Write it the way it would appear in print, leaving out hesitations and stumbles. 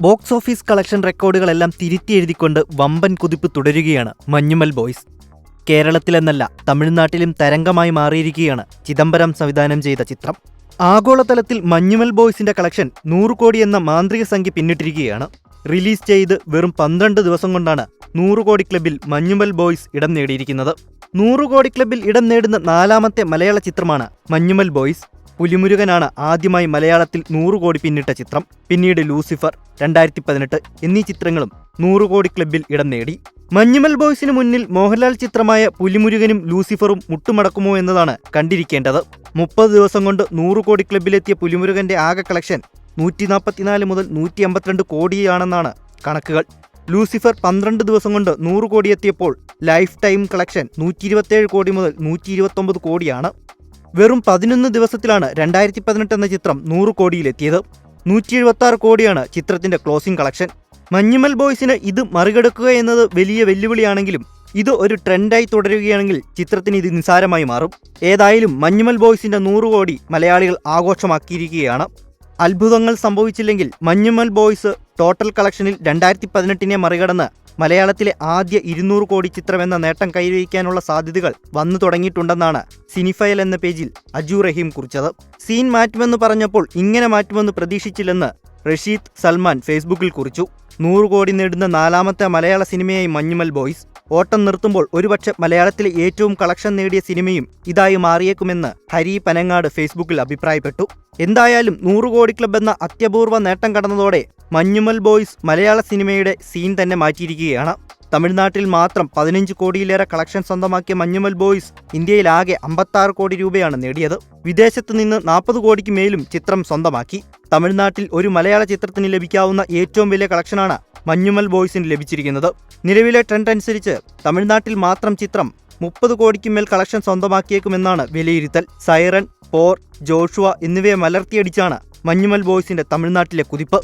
Box office collection റെക്കോർഡുകളെല്ലാം തിരുത്തിയെഴുതിക്കൊണ്ട് വമ്പൻ കുതിപ്പ് തുടരുകയാണ് മഞ്ഞുമൽ ബോയ്സ്. കേരളത്തിലെന്നല്ല തമിഴ്നാട്ടിലും തരംഗമായി മാറിയിരിക്കുകയാണ് ചിദംബരം സംവിധാനം ചെയ്ത ചിത്രം. ആഗോളതലത്തിൽ മഞ്ഞുമൽ ബോയ്സിന്റെ കളക്ഷൻ 100 കോടി എന്ന മാന്ത്രിക സംഖ്യ പിന്നിട്ടിരിക്കുകയാണ്. റിലീസ് ചെയ്ത് വെറും 12 ദിവസം കൊണ്ടാണ് 100 കോടി ക്ലബിൽ മഞ്ഞുമൽ ബോയ്സ് ഇടം നേടിയിരിക്കുന്നത്. 100 കോടി ക്ലബിൽ ഇടം നേടുന്ന 4ാമത്തെ മലയാള ചിത്രമാണ് മഞ്ഞുമൽ ബോയ്സ്. പുലിമുരുകനാണ് ആദ്യമായി മലയാളത്തിൽ 100 കോടി പിന്നിട്ട ചിത്രം. പിന്നീട് ലൂസിഫർ 2018 എന്നീ ചിത്രങ്ങളും 100 കോടി ക്ലബിൽ ഇടം നേടി. മഞ്ഞുമൽ ബോയ്സിന് മുന്നിൽ മോഹൻലാൽ ചിത്രമായ പുലിമുരുകനും ലൂസിഫറും മുട്ടുമടക്കുമോ എന്നതാണ് കണ്ടിരിക്കേണ്ടത്. 30 ദിവസം കൊണ്ട് 100 കോടി ക്ലബിലെത്തിയ പുലിമുരുകന്റെ ആകെ കളക്ഷൻ 144 മുതൽ 152 കോടിയാണെന്നാണ് കണക്കുകൾ. ലൂസിഫർ 12 ദിവസം കൊണ്ട് 100 കോടി എത്തിയപ്പോൾ ലൈഫ് ടൈം കളക്ഷൻ 127 കോടി മുതൽ 129 കോടിയാണ്. വെറും 11 ദിവസത്തിലാണ് 2018 എന്ന ചിത്രം 100 കോടിയിലെത്തിയത്. 176 കോടിയാണ് ചിത്രത്തിന്റെ ക്ലോസിംഗ് കളക്ഷൻ. മഞ്ഞുമൽ ബോയ്സിന് ഇത് മറികടക്കുക എന്നത് വലിയ വെല്ലുവിളിയാണെങ്കിലും ഇത് ഒരു ട്രെൻഡായി തുടരുകയാണെങ്കിൽ ചിത്രത്തിന് ഇത് നിസ്സാരമായി മാറും. ഏതായാലും മഞ്ഞുമൽ ബോയ്സിന്റെ 100 കോടി മലയാളികൾ ആഘോഷമാക്കിയിരിക്കുകയാണ്. അത്ഭുതങ്ങൾ സംഭവിച്ചില്ലെങ്കിൽ മഞ്ഞുമൽ ബോയ്സ് ടോട്ടൽ കളക്ഷനിൽ 2018 മറികടന്ന് മലയാളത്തിലെ ആദ്യ 200 കോടി ചിത്രമെന്ന നേട്ടം കൈവരിക്കാനുള്ള സാധ്യതകൾ വന്നു തുടങ്ങിയിട്ടുണ്ടെന്നാണ് സിനിഫയൽ എന്ന പേജിൽ അജു റഹീം കുറിച്ചത്. സീൻ മാറ്റുമെന്ന് പറഞ്ഞപ്പോൾ ഇങ്ങനെ മാറ്റുമെന്ന് പ്രതീക്ഷിച്ചില്ലെന്ന് റഷീദ് സൽമാൻ ഫേസ്ബുക്കിൽ കുറിച്ചു. 100 കോടി നേടുന്ന 4ാമത്തെ മലയാള സിനിമയായി മഞ്ഞുമൽ ബോയ്സ്. ഓട്ടം നിർത്തുമ്പോൾ ഒരുപക്ഷെ മലയാളത്തിലെ ഏറ്റവും കളക്ഷൻ നേടിയ സിനിമയും ഇതായി മാറിയേക്കുമെന്ന് ഹരി പനങ്ങാട് ഫേസ്ബുക്കിൽ അഭിപ്രായപ്പെട്ടു. എന്തായാലും 100 കോടി ക്ലബ് എന്ന അത്യപൂർവ നേട്ടം കടന്നതോടെ മഞ്ഞുമൽ ബോയ്സ് മലയാള സിനിമയുടെ സീൻ തന്നെ മാറ്റിയിരിക്കുകയാണ്. തമിഴ്നാട്ടിൽ മാത്രം 15 കോടിയിലേറെ കളക്ഷൻ സ്വന്തമാക്കിയ മഞ്ഞുമൽ ബോയ്സ് ഇന്ത്യയിലാകെ 56 കോടി രൂപയാണ് നേടിയത്. വിദേശത്ത് നിന്ന് 40 കോടിക്ക് മേലും ചിത്രം സ്വന്തമാക്കി. തമിഴ്നാട്ടിൽ ഒരു മലയാള ചിത്രത്തിന് ലഭിക്കാവുന്ന ഏറ്റവും വലിയ കളക്ഷനാണ് മഞ്ഞുമൽ ബോയ്സിന് ലഭിച്ചിരിക്കുന്നത്. നിലവിലെ ട്രെൻഡ് അനുസരിച്ച് തമിഴ്നാട്ടിൽ മാത്രം ചിത്രം 30 കോടിക്ക് മേൽ കളക്ഷൻ സ്വന്തമാക്കിയേക്കുമെന്നാണ് വിലയിരുത്തൽ. സൈറൻ, പോർ, ജോഷുവ എന്നിവയെ മലർത്തിയടിച്ചാണ് മഞ്ഞുമൽ ബോയ്സിന്റെ തമിഴ്നാട്ടിലെ കുതിപ്പ്.